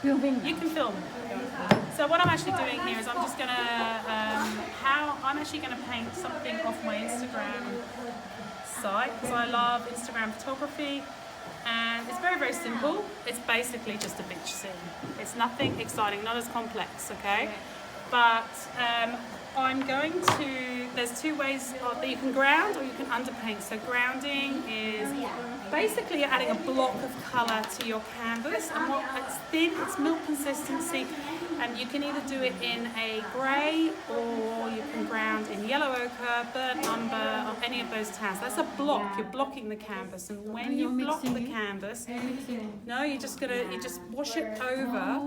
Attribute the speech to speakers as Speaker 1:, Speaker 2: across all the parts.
Speaker 1: Filming.
Speaker 2: You can film. So what I'm actually doing here is I'm just gonna I'm actually gonna paint something off my Instagram site because I love Instagram photography, and it's very simple. It's basically just a beach scene. It's nothing exciting, not as complex, okay? But I'm going to, there's two ways that you can ground or you can underpaint. So grounding is basically you're adding a block of colour to your canvas, and it's thin, it's milk consistency, and you can either do it in a grey or you can ground in yellow ochre, burnt umber, or any of those tans. That's a block, you're blocking the canvas, and when you block the canvas, no, you just wash it over.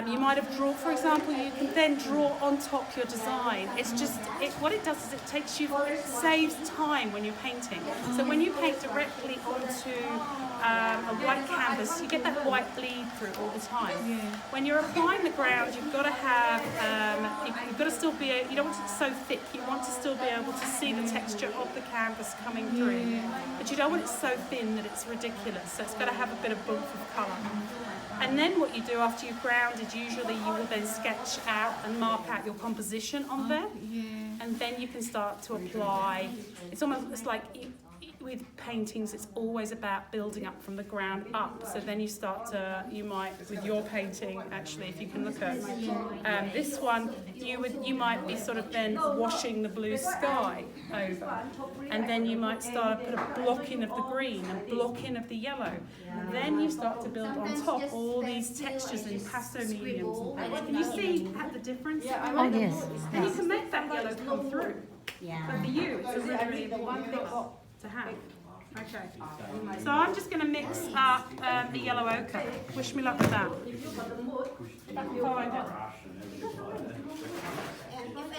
Speaker 2: You might have drawn, for example, you can then draw on top your design. It's just, what it does is it saves time when you're painting. So when you paint directly onto a white canvas, you get that white bleed through all the time. When you're applying the ground, you've got to have, you've got to still be, you don't want it so thick, you want to still be able to see the texture of the canvas coming through. But you don't want it so thin that it's ridiculous, so it's got to have a bit of bump of colour. And then what you do after you've grounded, usually you will then sketch out and mark out your composition on there. And then you can start to apply. It's like with paintings, it's always about building up from the ground up. So then you might, with your painting, actually, if you can look at this one, you might be sort of then washing the blue sky over. And then you might start to put a block in of the green and block in of the yellow. And then you start to build on top all these textures in pastel mediums and things. Can you see the difference?
Speaker 1: Oh, yes.
Speaker 2: And you can make that yellow come through. But for you, it's a really important thing to have. Okay, so I'm just going to mix up the yellow ochre. Wish me luck with that.
Speaker 3: If I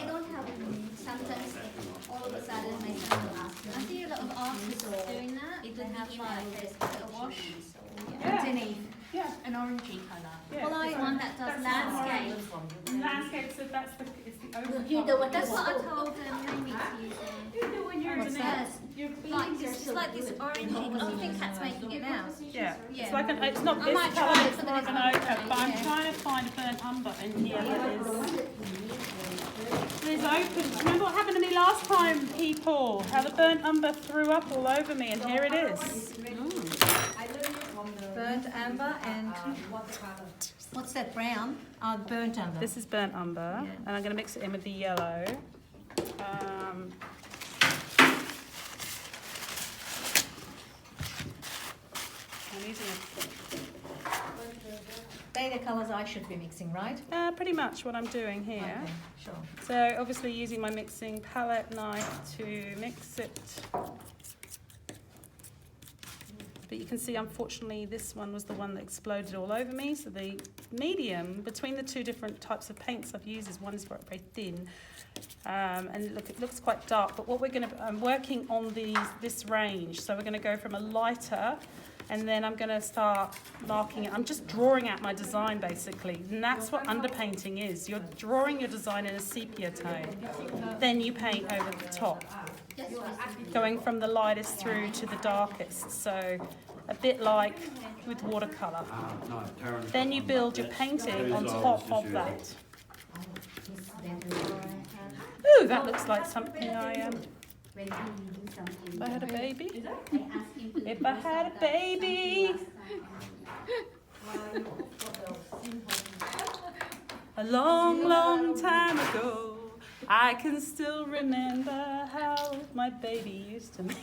Speaker 3: don't have sometimes all of a sudden my son will ask me. I see a lot of artists doing that. It would have like a wash underneath. An orangey colour. Well, I want that does landscape.
Speaker 2: Landscape, so it's the ochre.
Speaker 3: You know what? That's what I told Amy to use.
Speaker 2: You do when you're
Speaker 3: It's like this orangey. I think Kat's making it now.
Speaker 2: Yeah. It's like it's not this colour, it's more of an ochre, but I'm trying to find a burnt umber, and here it is. There's open. Remember what happened to me last time, people? How the burnt umber threw up all over me, and here it is.
Speaker 1: Burnt amber and what's that brown? Oh, burnt umber.
Speaker 2: This is burnt umber, and I'm going to mix it in with the yellow. I'm using
Speaker 1: They're the colours I should be mixing, right?
Speaker 2: pretty much what I'm doing here.
Speaker 1: Okay, sure.
Speaker 2: So obviously using my mixing palette knife to mix it. But you can see, unfortunately, this one was the one that exploded all over me. So the medium between the two different types of paints I've used is one is very thin, and look, it looks quite dark. But what I'm working on this range. So we're going to go from a lighter, and then I'm going to start marking it. I'm just drawing out my design basically, and that's what underpainting is. You're drawing your design in a sepia tone, then you paint over the top, going from the lightest through to the darkest, so a bit like with watercolour. Then you build your painting on top of that. Ooh, that looks like something if I had a baby. If I had a baby. A long time ago, I can still remember how my baby used to make.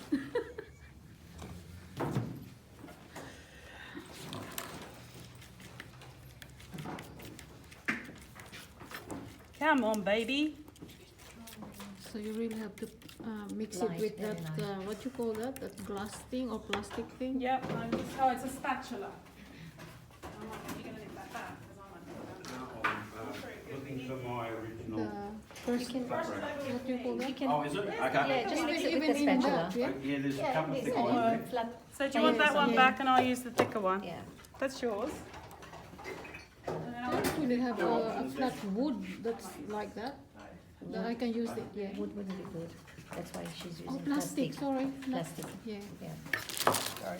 Speaker 2: Come on, baby.
Speaker 4: So you really have to mix it with that, what you call that glass thing or plastic thing?
Speaker 2: Yep, it's a spatula. You're going to nip that back, because I
Speaker 5: Looking for my original.
Speaker 4: First, what do you call that?
Speaker 5: Oh, is it? Okay.
Speaker 1: Yeah, just mix it with the
Speaker 4: Even
Speaker 1: spatula.
Speaker 4: that,
Speaker 5: Yeah, there's a couple of thick ones there.
Speaker 2: So do you want that one back, and I'll use the thicker one?
Speaker 1: Yeah.
Speaker 2: That's yours.
Speaker 4: I don't really have a flat wood that's like that. That I can use it, yeah.
Speaker 1: Wood wouldn't be good. That's why she's using
Speaker 4: Oh, plastic, sorry.
Speaker 1: Plastic.
Speaker 4: Yeah.
Speaker 1: Yeah.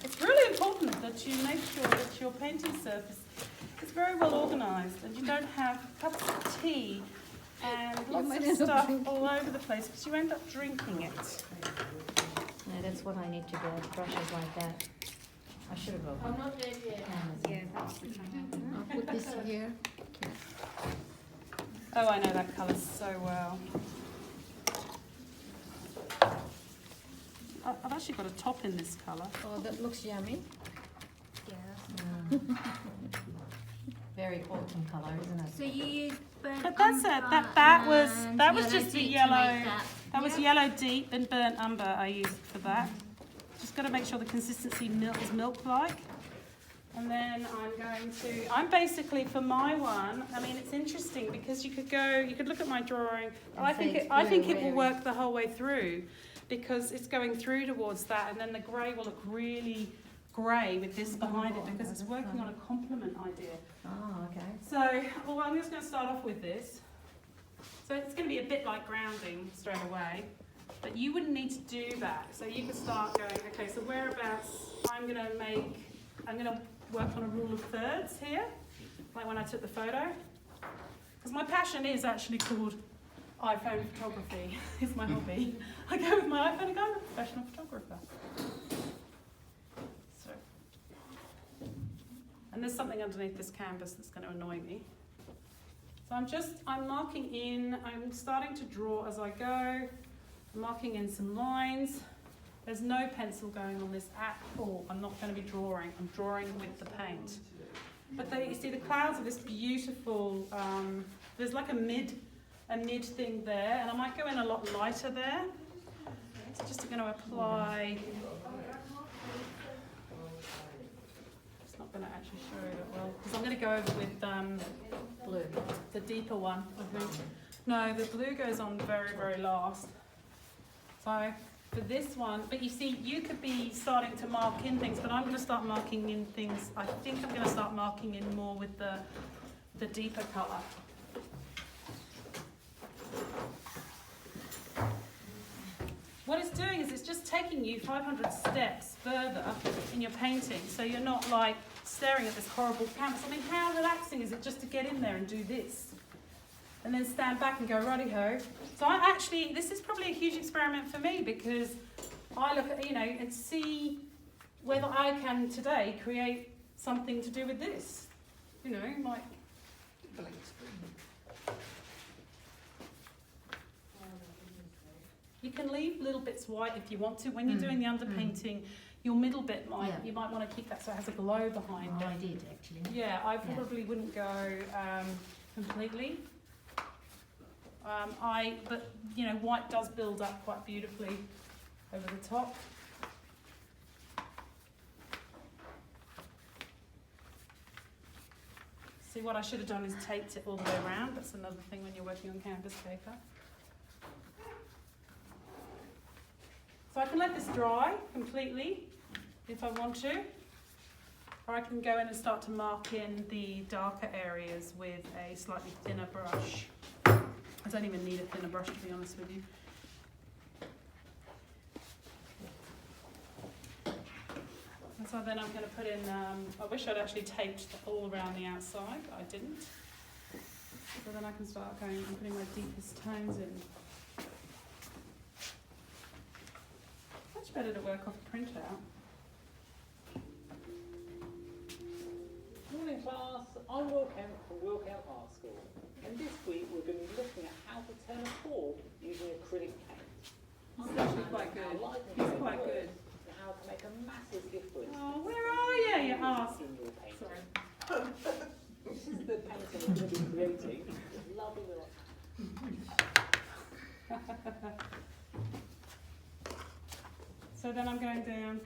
Speaker 2: It's really important that you make sure that your painting surface it's very well organised, and you don't have cups of tea and lots
Speaker 4: might
Speaker 2: of
Speaker 4: end up
Speaker 2: stuff
Speaker 4: drinking.
Speaker 2: all over the place because you end up drinking it.
Speaker 6: No, that's what I need to do. Brushes like that. I should have opened.
Speaker 4: I'm not ready yet.
Speaker 1: Yeah, that's the trouble.
Speaker 4: I'll put this here.
Speaker 2: Oh, I know that colour so well. I've actually got a top in this colour.
Speaker 4: Oh, that looks yummy.
Speaker 3: Yeah.
Speaker 6: Very autumn colour, isn't it?
Speaker 3: So you use burnt
Speaker 2: But that's it.
Speaker 3: umber
Speaker 2: That was
Speaker 3: and
Speaker 2: just the
Speaker 3: deep to
Speaker 2: yellow.
Speaker 3: make
Speaker 2: That was yellow deep and burnt umber I used for that. Just got to make sure the consistency is milk-like. And then I'm basically for my one, I mean, it's interesting because you could look at my drawing. I think it will work the whole way through because it's going through towards that, and then the grey will look really grey with this behind it because it's working on a complement idea.
Speaker 6: Oh, okay.
Speaker 2: So, well, I'm just going to start off with this. So it's going to be a bit like grounding straight away, but you wouldn't need to do that. So you could start going, okay, so whereabouts I'm going to work on a rule of thirds here, like when I took the photo. Because my passion is actually called iPhone photography. It's my hobby. I go with my iPhone and go, I'm a professional photographer. So, and there's something underneath this canvas that's going to annoy me. So I'm marking in, I'm starting to draw as I go. I'm marking in some lines. There's no pencil going on this at all. I'm not going to be drawing. I'm drawing with the paint. But you see the clouds are this beautiful, there's like a mid thing there, and I might go in a lot lighter there. So just going to apply. It's not going to actually show you that well, because I'm going to go over with
Speaker 6: Blue.
Speaker 2: the deeper one, I think. No, the blue goes on very, very last. So for this one, but you see, you could be starting to mark in things, but I'm going to start marking in things. I think I'm going to start marking in more with the deeper colour. What it's doing is it's just taking you 500 steps further in your painting, so you're not like staring at this horrible canvas. I mean, how relaxing is it just to get in there and do this? And then stand back and go, righty-ho. So this is probably a huge experiment for me because I look at, and see whether I can today create something to do with this. Like... You can leave little bits white if you want to. When you're doing the underpainting, your middle bit you might want to keep that so it has a glow behind it.
Speaker 6: I did actually.
Speaker 2: Yeah, I probably wouldn't go completely. But white does build up quite beautifully over the top. See, what I should have done is taped it all the way around. That's another thing when you're working on canvas paper. So I can let this dry completely if I want to, or I can go in and start to mark in the darker areas with a slightly thinner brush. I don't even need a thinner brush, to be honest with you. And so then I'm going to put in, I wish I'd actually taped all around the outside, but I didn't. So then I can start going and putting my deepest tones in. Much better to work off a printout.
Speaker 5: Morning class, I'm Will Kemp from Will Kemp Art School, and this week we're going to be looking at how to turn a core using acrylic paint.
Speaker 2: It's actually quite good. It's quite good.
Speaker 5: And how to make a massive difference
Speaker 2: Oh, where are you? You asked.
Speaker 5: in your painting.
Speaker 2: Sorry.
Speaker 5: This is the painting we're going to be creating. It's lovely little.
Speaker 2: So then I'm going down.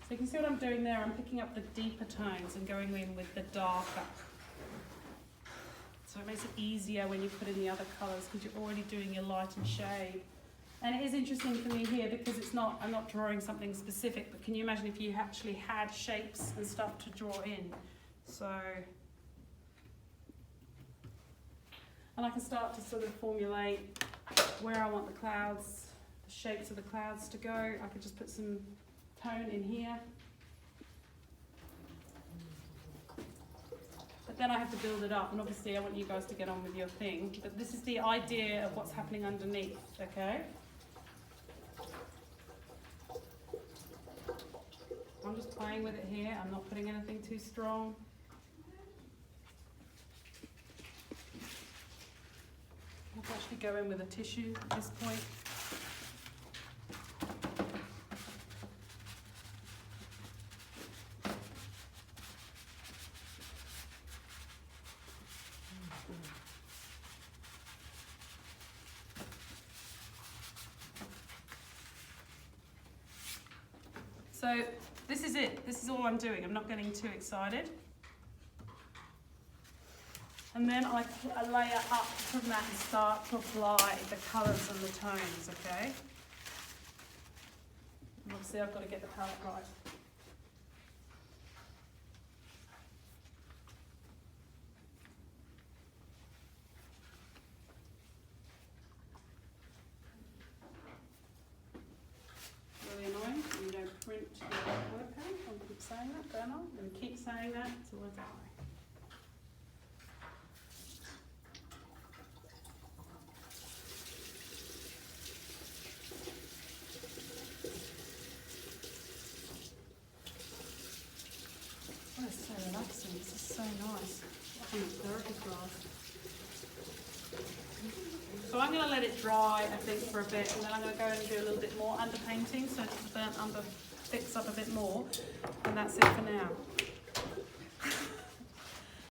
Speaker 2: So you can see what I'm doing there. I'm picking up the deeper tones and going in with the darker. So it makes it easier when you put in the other colours because you're already doing your light and shade. And it is interesting for me here because I'm not drawing something specific, but can you imagine if you actually had shapes and stuff to draw in? So, and I can start to sort of formulate where I want the clouds the shapes of the clouds to go. I could just put some tone in here. But then I have to build it up, and obviously I want you guys to get on with your thing. But this is the idea of what's happening underneath, okay? I'm just playing with it here. I'm not putting anything too strong. I'll actually go in with a tissue at this point. So this is it. This is all I'm doing. I'm not getting too excited. And then I layer up from that and start to apply the colours and the tones, okay? And obviously I've got to get the palette right. Really annoying when you don't print your word pen. I keep saying that, don't I? And keep saying that until I die. Oh, it's so relaxing. This is so nice. I'm a therapy class. So I'm going to let it dry, I think, for a bit, and then I'm going to go and do a little bit more underpainting so that the burnt umber picks up a bit more. And that's it for now.